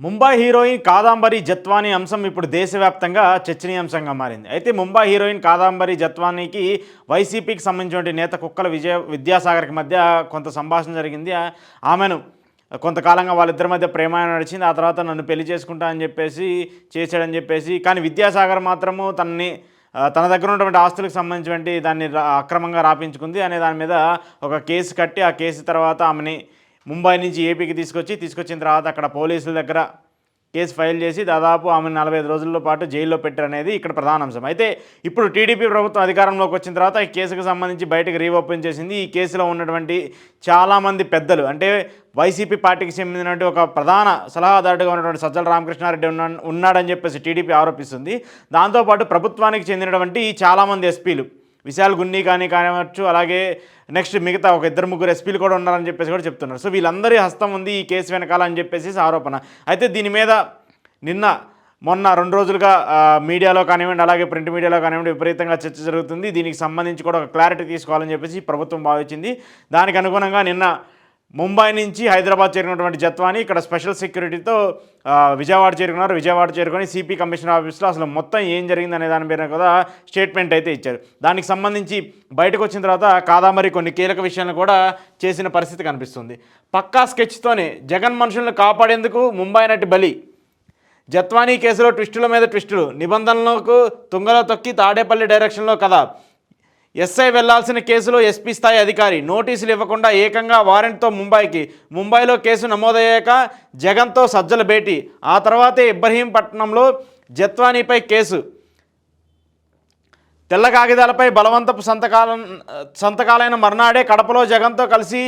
Mumbai heroine Kadambari Jethwani అంశం ఇప్పుడు దేశవ్యాప్తంగా చర్చనీయాంశంగా మారింది. అయితే ముంబై హీరోయిన్ కాదంబరి జత్వానీకి వైసీపీకి సంబంధించిన నేత కుక్కల విద్యాసాగర్కి మధ్య కొంత సంభాషణ జరిగింది. ఆమెను కొంతకాలంగా వాళ్ళిద్దరి మధ్య ప్రేమాయణం నడిచింది. ఆ తర్వాత నన్ను పెళ్లి చేసుకుంటా అని చెప్పేసి చేశాడని చెప్పేసి, కానీ విద్యాసాగర్ మాత్రము తన దగ్గర ఉన్నటువంటి ఆస్తులకు సంబంధించినటువంటి దాన్ని అక్రమంగా రాపించుకుంది అనే దాని మీద ఒక కేసు కట్టి, ఆ కేసు తర్వాత ఆమెని ముంబై నుంచి ఏపీకి తీసుకొచ్చిన తర్వాత అక్కడ పోలీసుల దగ్గర కేసు ఫైల్ చేసి దాదాపు ఆమెను 45 రోజుల పాటు జైల్లో పెట్టారనేది ఇక్కడ ప్రధాన అంశం. అయితే ఇప్పుడు టీడీపీ ప్రభుత్వం అధికారంలోకి వచ్చిన తర్వాత ఈ కేసుకు సంబంధించి బయటకు రీఓపెన్ చేసింది. ఈ కేసులో ఉన్నటువంటి చాలామంది పెద్దలు, అంటే వైసీపీ పార్టీకి చెందినటువంటి ఒక ప్రధాన సలహాదారుగా ఉన్నటువంటి సజ్జల రామకృష్ణారెడ్డి ఉన్నాడని చెప్పేసి టీడీపీ ఆరోపిస్తుంది. దాంతోపాటు ప్రభుత్వానికి చెందినటువంటి చాలామంది ఎస్పీలు, విశాల్ గున్ని కానివచ్చు, అలాగే నెక్స్ట్ మిగతా ఒక 2-3 ఎస్పీలు కూడా ఉన్నారని చెప్పేసి కూడా చెప్తున్నారు. సో వీళ్ళందరి హస్తం ఉంది ఈ కేసు వెనకాల అని చెప్పేసి ఆరోపణ. అయితే దీని మీద మొన్న 2 రోజులుగా మీడియాలో కానివ్వండి, అలాగే ప్రింట్ మీడియాలో కానివ్వండి విపరీతంగా చర్చ జరుగుతుంది. దీనికి సంబంధించి కూడా ఒక క్లారిటీ తీసుకోవాలని చెప్పేసి ప్రభుత్వం భావించింది. దానికి అనుగుణంగా నిన్న ముంబై నుంచి హైదరాబాద్ చేరుకున్నటువంటి జత్వానీ ఇక్కడ స్పెషల్ సెక్యూరిటీతో విజయవాడ చేరుకున్నారు. విజయవాడ చేరుకొని సిపి కమిషనర్ ఆఫీస్లో అసలు మొత్తం ఏం జరిగింది అనే దాని మీద కూడా స్టేట్మెంట్ అయితే ఇచ్చారు. దానికి సంబంధించి బయటకు వచ్చిన తర్వాత కాదంబరి కొన్ని కీలక విషయాలను కూడా చేసిన పరిస్థితి కనిపిస్తుంది. పక్కా స్కెచ్తోనే జగన్ మనుషులను కాపాడేందుకు ముంబై నటి బలి, జత్వానీ కేసులో ట్విస్టుల మీద ట్విస్టులు, నిబంధనలకు తుంగలో తొక్కి తాడేపల్లి డైరెక్షన్లో కథ, ఎస్ఐ వెళ్లాల్సిన కేసులో ఎస్పీ స్థాయి అధికారి నోటీసులు ఇవ్వకుండా ఏకంగా వారెంట్తో ముంబైలో కేసు నమోదయ్యాక జగన్తో సజ్జల భేటీ, ఆ తర్వాతే ఇబ్రహీంపట్నంలో జత్వానీపై కేసు, తెల్ల కాగితాలపై బలవంతపు సంతకాలైన మర్నాడే కడపలో జగన్తో కలిసి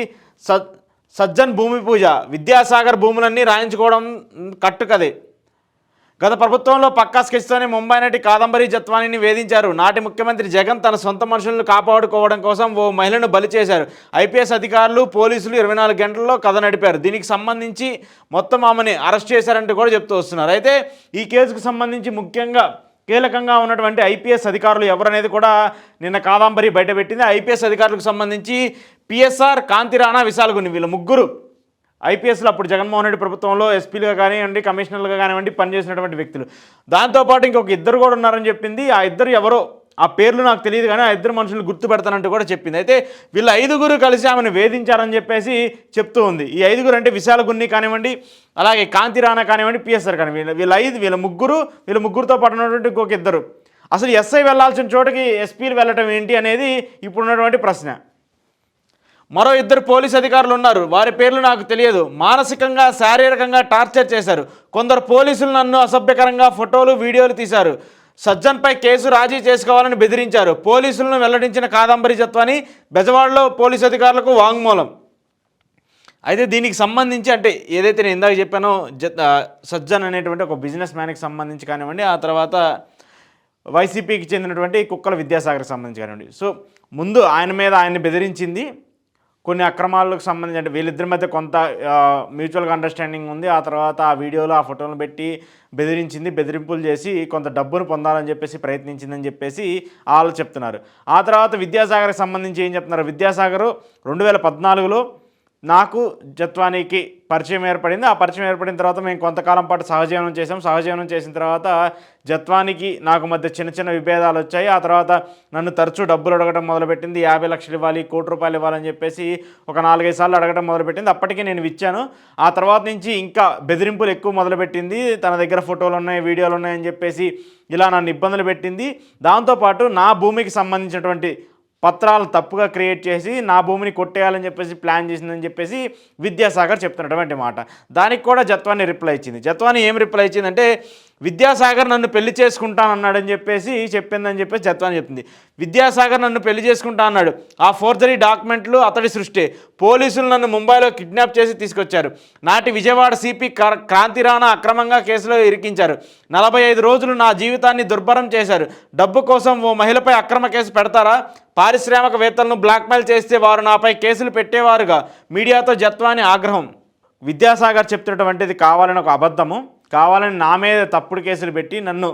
సజ్జన్ భూమి పూజ, విద్యాసాగర్ భూములన్నీ రాయించుకోవడం కట్టుకదే. గత ప్రభుత్వంలో పక్కా స్కెచ్తోనే ముంబై నటి కాదంబరి జత్వానీని వేధించారు. నాటి ముఖ్యమంత్రి జగన్ తన సొంత మనుషులను కాపాడుకోవడం కోసం ఓ మహిళను బలి చేశారు. ఐపీఎస్ అధికారులు, పోలీసులు 24 గంటల్లో కథ నడిపారు. దీనికి సంబంధించి మొత్తం ఆమెని అరెస్ట్ చేశారంటూ కూడా చెప్తూ వస్తున్నారు. అయితే ఈ కేసుకు సంబంధించి ముఖ్యంగా కీలకంగా ఉన్నటువంటి ఐపీఎస్ అధికారులు ఎవరనేది కూడా నిన్న కాదంబరి బయటపెట్టింది. ఐపీఎస్ అధికారులకు సంబంధించి పిఎస్ఆర్, కాంతిరాణా, విశాల్ గున్ని, వీళ్ళ ముగ్గురు ఐపీఎస్లో అప్పుడు జగన్మోహన్ రెడ్డి ప్రభుత్వంలో ఎస్పీలుగా కానివ్వండి, కమిషనర్లుగా కానివ్వండి పనిచేసినటువంటి వ్యక్తులు. దాంతోపాటు ఇంకొక 2 కూడా ఉన్నారని చెప్పింది. ఆ 2 ఎవరో, ఆ పేర్లు నాకు తెలియదు, కానీ ఆ 2 మనుషులు గుర్తుపెడతానంటూ కూడా చెప్పింది. అయితే వీళ్ళ 5 కలిసి ఆమెను వేధించారని చెప్పేసి చెప్తూ ఉంది. ఈ 5 అంటే విశాల గున్ని కానివ్వండి, అలాగే కాంతిరాణా కానివ్వండి, పిఎస్ఆర్ కానివ్వండి, వీళ్ళ ముగ్గురుతో పాటు ఉన్నటువంటి ఇంకొక 2. అసలు ఎస్ఐ వెళ్లాల్సిన చోటకి ఎస్పీలు వెళ్ళటం ఏంటి అనేది ఇప్పుడున్నటువంటి ప్రశ్న. మరో 2 పోలీస్ అధికారులు ఉన్నారు, వారి పేర్లు నాకు తెలియదు. మానసికంగా, శారీరకంగా టార్చర్ చేశారు. కొందరు పోలీసులు నన్ను అసభ్యకరంగా ఫోటోలు, వీడియోలు తీశారు. సజ్జన్పై కేసు రాజీ చేసుకోవాలని బెదిరించారు. పోలీసులను వెల్లడించిన కాదంబరి జత్వానీ బెజవాడలో పోలీసు అధికారులకు వాంగ్మూలం. అయితే దీనికి సంబంధించి, అంటే ఏదైతే నేను ఇందాక చెప్పానో సజ్జన్ అనేటువంటి ఒక బిజినెస్ మ్యాన్కి సంబంధించి కానివ్వండి, ఆ తర్వాత వైసీపీకి చెందినటువంటి కుక్కల విద్యాసాగర్కి సంబంధించి కానివ్వండి, సో ముందు ఆయన్ని బెదిరించింది. కొన్ని అక్రమాలకు సంబంధించి, అంటే వీళ్ళిద్దరి మధ్య కొంత మ్యూచువల్గా అండర్స్టాండింగ్ ఉంది. ఆ తర్వాత ఆ వీడియోలో ఆ ఫోటోలను పెట్టి బెదిరింపులు చేసి కొంత డబ్బును పొందాలని చెప్పేసి ప్రయత్నించిందని చెప్పేసి వాళ్ళు చెప్తున్నారు. ఆ తర్వాత విద్యాసాగర్కి సంబంధించి ఏం చెప్తున్నారు, విద్యాసాగర్ 2014లో నాకు జత్వానీకి పరిచయం ఏర్పడింది. ఆ పరిచయం ఏర్పడిన తర్వాత మేము కొంతకాలం పాటు సహజీవనం చేసాం. సహజీవనం చేసిన తర్వాత జత్వానీకి నాకు మధ్య చిన్న విభేదాలు వచ్చాయి. ఆ తర్వాత నన్ను తరచూ డబ్బులు అడగడం మొదలుపెట్టింది. 50 లక్షలు ఇవ్వాలి, ₹1,00,00,000 ఇవ్వాలని చెప్పేసి ఒక 4-5 సార్లు అడగడం మొదలుపెట్టింది. అప్పటికి నేను ఇచ్చాను. ఆ తర్వాత నుంచి ఇంకా బెదిరింపులు ఎక్కువ మొదలుపెట్టింది. తన దగ్గర ఫోటోలు ఉన్నాయి, వీడియోలు ఉన్నాయని చెప్పేసి ఇలా నన్ను ఇబ్బందులు పెట్టింది. దాంతోపాటు నా భూమికి సంబంధించినటువంటి పత్రాలు తప్పుగా క్రియేట్ చేసి నా భూమిని కొట్టేయాలని చెప్పేసి ప్లాన్ చేసిందని చెప్పేసి విద్యాసాగర్ చెప్తున్నటువంటి మాట. దానికి కూడా జత్వానీ రిప్లై ఇచ్చింది. జత్వానీ ఏం రిప్లై ఇచ్చిందంటే, విద్యాసాగర్ నన్ను పెళ్లి చేసుకుంటానన్నాడని చెప్పేసి చెప్పిందని చెప్పేసి జత్వానీ చెప్పింది. విద్యాసాగర్ నన్ను పెళ్లి చేసుకుంటా అన్నాడు. ఆ ఫోర్జరీ డాక్యుమెంట్లు అతడి సృష్టి. పోలీసులు నన్ను ముంబైలో కిడ్నాప్ చేసి తీసుకొచ్చారు. నాటి విజయవాడ సిపి కాంతిరాణా అక్రమంగా కేసులో ఇరికించారు. 45 రోజులు నా జీవితాన్ని దుర్భరం చేశారు. డబ్బు కోసం ఓ మహిళపై అక్రమ కేసు పెడతారా? పారిశ్రామికవేత్తలను బ్లాక్మెయిల్ చేస్తే వారు నాపై కేసులు పెట్టేవారుగా. మీడియాతో జత్వానీ ఆగ్రహం. విద్యాసాగర్ చెప్తున్నటువంటిది కావాలని ఒక అబద్ధము, కావాలని నా మీద తప్పుడు కేసులు పెట్టి నన్ను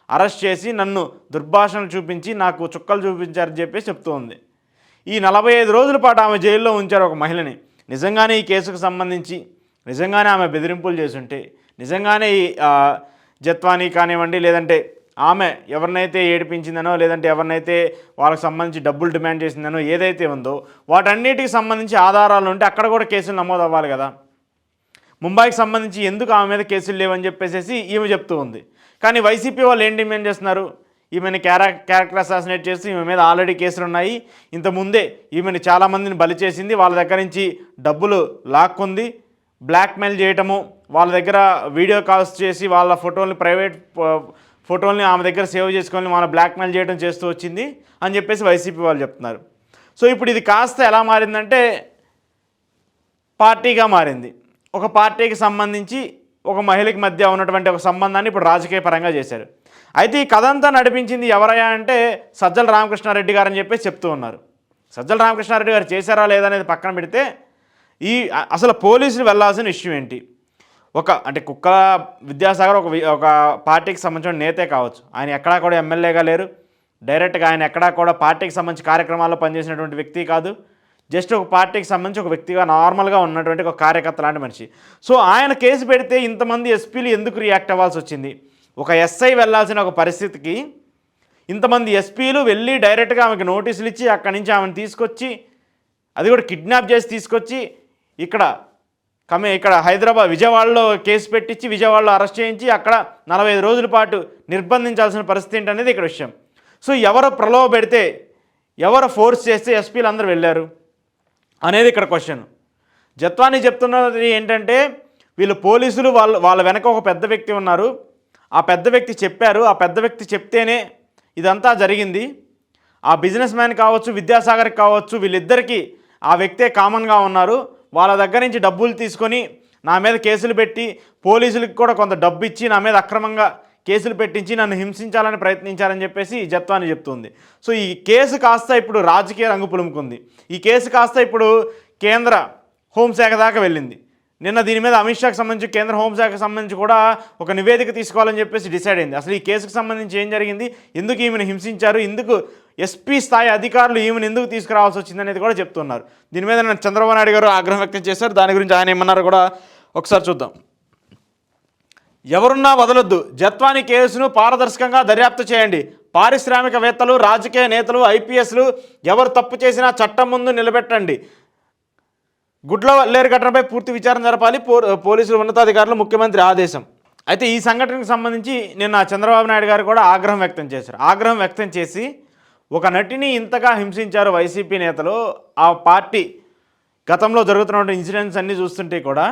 అరెస్ట్ చేసి నన్ను దుర్భాషణలు చూపించి నాకు చుక్కలు చూపించారని చెప్పేసి చెప్తూ ఉంది. ఈ 45 రోజుల పాటు ఆమె జైల్లో ఉంచారు ఒక మహిళని. నిజంగానే ఈ కేసుకు సంబంధించి నిజంగానే ఆమె బెదిరింపులు చేసుంటే, నిజంగానే ఈ జత్వానీ కానివ్వండి, లేదంటే ఆమె ఎవరినైతే ఏడిపించిందనో, లేదంటే ఎవరినైతే వాళ్ళకి సంబంధించి డబ్బులు డిమాండ్ చేసిందనో ఏదైతే ఉందో వాటన్నిటికి సంబంధించి ఆధారాలు ఉంటే అక్కడ కూడా కేసులు నమోదు అవ్వాలి కదా. ముంబైకి సంబంధించి ఎందుకు ఆమె మీద కేసులు లేవని చెప్పేసి ఈమె చెప్తూ ఉంది. కానీ వైసీపీ వాళ్ళు ఏం డిమాండ్ చేస్తున్నారు? ఈమెని క్యారెక్టర్ అసాసినేట్ చేసి ఈమె మీద ఆల్రెడీ కేసులు ఉన్నాయి, ఇంతకుముందే ఈమెని చాలామందిని బలి చేసింది, వాళ్ళ దగ్గర నుంచి డబ్బులు లాక్కుంది, బ్లాక్మెయిల్ చేయటము, వాళ్ళ దగ్గర వీడియో కాల్స్ చేసి వాళ్ళ ఫోటోల్ని ప్రైవేట్ ఫోటోల్ని ఆమె దగ్గర సేవ్ చేసుకొని వాళ్ళ బ్లాక్మెయిల్ చేయడం చేస్తూ వచ్చింది అని చెప్పేసి వైసీపీ వాళ్ళు చెప్తున్నారు. సో ఇప్పుడు ఇది కాస్త ఎలా మారిందంటే పార్టీగా మారింది. ఒక పార్టీకి సంబంధించి ఒక మహిళకి మధ్య ఉన్నటువంటి ఒక సంబంధాన్ని ఇప్పుడు రాజకీయ పరంగా చేశారు. అయితే ఈ కథ అంతా నడిపించింది ఎవరయ్యా అంటే సజ్జల రామకృష్ణారెడ్డి గారు అని చెప్పేసి చెప్తూ ఉన్నారు. సజ్జల రామకృష్ణారెడ్డి గారు చేశారా లేదా అనేది పక్కన పెడితే అసలు పోలీసులు వెళ్ళాల్సిన ఇష్యూ ఏంటి? అంటే కుక్కల విద్యాసాగర్ ఒక పార్టీకి సంబంధించిన నేతే కావచ్చు, ఆయన ఎక్కడా కూడా ఎమ్మెల్యేగా లేరు, డైరెక్ట్గా ఆయన ఎక్కడా కూడా పార్టీకి సంబంధించి కార్యక్రమాల్లో పనిచేసినటువంటి వ్యక్తి కాదు, జస్ట్ ఒక పార్టీకి సంబంధించి ఒక వ్యక్తిగా నార్మల్గా ఉన్నటువంటి ఒక కార్యకర్త లాంటి మనిషి. సో ఆయన కేసు పెడితే ఇంతమంది ఎస్పీలు ఎందుకు రియాక్ట్ అవ్వాల్సి వచ్చింది? ఒక ఎస్ఐ వెళ్ళాల్సిన ఒక పరిస్థితికి ఇంతమంది ఎస్పీలు వెళ్ళి డైరెక్ట్గా ఆమెకు నోటీసులు ఇచ్చి అక్కడి నుంచి ఆమెను తీసుకొచ్చి, అది కూడా కిడ్నాప్ చేసి తీసుకొచ్చి ఇక్కడ విజయవాడలో కేసు పెట్టించి విజయవాడలో అరెస్ట్ చేయించి అక్కడ 45 రోజుల పాటు నిర్బంధించాల్సిన పరిస్థితి ఏంటనేది ఇక్కడ విషయం. సో ఎవరు ప్రలోభ పెడితే, ఎవరు ఫోర్స్ చేస్తే ఎస్పీలు అందరూ వెళ్ళారు అనేది ఇక్కడ క్వశ్చన్. జత్వానీ చెప్తున్నది ఏంటంటే వీళ్ళు పోలీసులు వాళ్ళ వెనక ఒక పెద్ద వ్యక్తి ఉన్నారు, ఆ పెద్ద వ్యక్తి చెప్పారు, ఆ పెద్ద వ్యక్తి చెప్తేనే ఇదంతా జరిగింది. ఆ బిజినెస్ మ్యాన్ కావచ్చు, విద్యాసాగర్కి కావచ్చు, వీళ్ళిద్దరికీ ఆ వ్యక్తే కామన్గా ఉన్నారు. వాళ్ళ దగ్గర నుంచి డబ్బులు తీసుకొని నా మీద కేసులు పెట్టి పోలీసులకు కూడా కొంత డబ్బు ఇచ్చి నా మీద అక్రమంగా కేసులు పెట్టించి నన్ను హింసించాలని ప్రయత్నించారని చెప్పేసి జత్వానీ చెప్తుంది. సో ఈ కేసు కాస్త ఇప్పుడు రాజకీయ రంగు పులుముకుంది. ఈ కేసు కాస్త ఇప్పుడు కేంద్ర హోంశాఖ దాకా వెళ్ళింది. నిన్న దీని మీద అమిత్ షాకి సంబంధించి కేంద్ర హోంశాఖకు సంబంధించి కూడా ఒక నివేదిక తీసుకోవాలని చెప్పేసి డిసైడ్ అయింది. అసలు ఈ కేసుకు సంబంధించి ఏం జరిగింది, ఎందుకు ఈమెను హింసించారు, ఎందుకు ఎస్పీ స్థాయి అధికారులు ఈమెను ఎందుకు తీసుకురావాల్సి వచ్చిందనేది కూడా చెప్తున్నారు. దీని మీద చంద్రబాబు నాయుడు గారు ఆగ్రహం వ్యక్తం చేశారు. దాని గురించి ఆయన ఏమన్నారో కూడా ఒకసారి చూద్దాం. ఎవరున్నా వదలొద్దు, జత్వానీ కేసును పారదర్శకంగా దర్యాప్తు చేయండి, పారిశ్రామికవేత్తలు, రాజకీయ నేతలు, ఐపీఎస్లు ఎవరు తప్పు చేసినా చట్టం ముందు నిలబెట్టండి, గుడ్లవల్లేరు ఘటనపై పూర్తి విచారణ జరపాలి పోలీసులు ఉన్నతాధికారులు ముఖ్యమంత్రి ఆదేశం. అయితే ఈ సంఘటనకు సంబంధించి నిన్న చంద్రబాబు నాయుడు గారు కూడా ఆగ్రహం వ్యక్తం చేశారు. ఆగ్రహం వ్యక్తం చేసి ఒక నటిని ఇంతగా హింసించారు వైసీపీ నేతలు, ఆ పార్టీ గతంలో జరుగుతున్న ఇన్సిడెంట్స్ అన్నీ చూస్తుంటే కూడా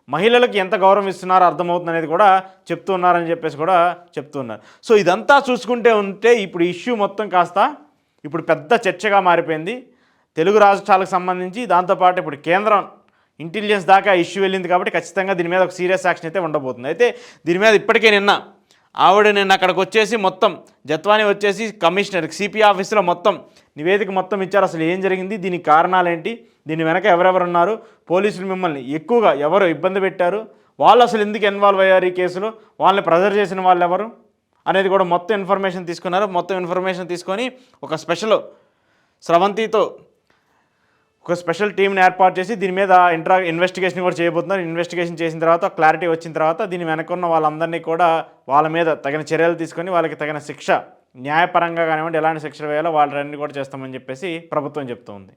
మహిళలకు ఎంత గౌరవం ఇస్తున్నారో అర్థమవుతుంది అనేది కూడా చెప్తున్నారని చెప్పేసి కూడా చెప్తున్నారు. సో ఇదంతా చూసుకుంటే ఉంటే ఇప్పుడు ఇష్యూ మొత్తం కాస్త ఇప్పుడు పెద్ద చర్చగా మారిపోయింది తెలుగు రాష్ట్రాలకు సంబంధించి. దాంతోపాటు ఇప్పుడు కేంద్రం ఇంటెలిజెన్స్ దాకా ఇష్యూ వెళ్ళింది కాబట్టి ఖచ్చితంగా దీని మీద ఒక సీరియస్ యాక్షన్ అయితే ఉండబోతుంది. అయితే దీని మీద ఇప్పటికే నిన్న అక్కడికి వచ్చేసి మొత్తం జత్వానీ వచ్చేసి కమిషనర్ సిపి ఆఫీసులో మొత్తం నివేదిక మొత్తం ఇచ్చారు. అసలు ఏం జరిగింది, దీనికి కారణాలేంటి, దీని వెనక ఎవరెవరు ఉన్నారు, పోలీసులు మిమ్మల్ని ఎక్కువగా ఎవరు ఇబ్బంది పెట్టారు, వాళ్ళు అసలు ఎందుకు ఇన్వాల్వ్ అయ్యారు ఈ కేసులో, వాళ్ళని ప్రెజర్ చేసిన వాళ్ళు ఎవరు అనేది కూడా మొత్తం ఇన్ఫర్మేషన్ తీసుకున్నారు. మొత్తం ఇన్ఫర్మేషన్ తీసుకొని ఒక స్రవంతితో ఒక స్పెషల్ టీంని ఏర్పాటు చేసి దీని మీద ఇన్వెస్టిగేషన్ కూడా చేయబోతున్నారు. ఇన్వెస్టిగేషన్ చేసిన తర్వాత క్లారిటీ వచ్చిన తర్వాత దీని వెనకున్న వాళ్ళందరినీ కూడా వాళ్ళ మీద తగిన చర్యలు తీసుకొని వాళ్ళకి తగిన శిక్ష న్యాయపరంగా కానివ్వండి ఎలాంటి శిక్షలు వేయాలో వాళ్ళన్నీ కూడా చేస్తామని చెప్పేసి ప్రభుత్వం చెప్తోంది.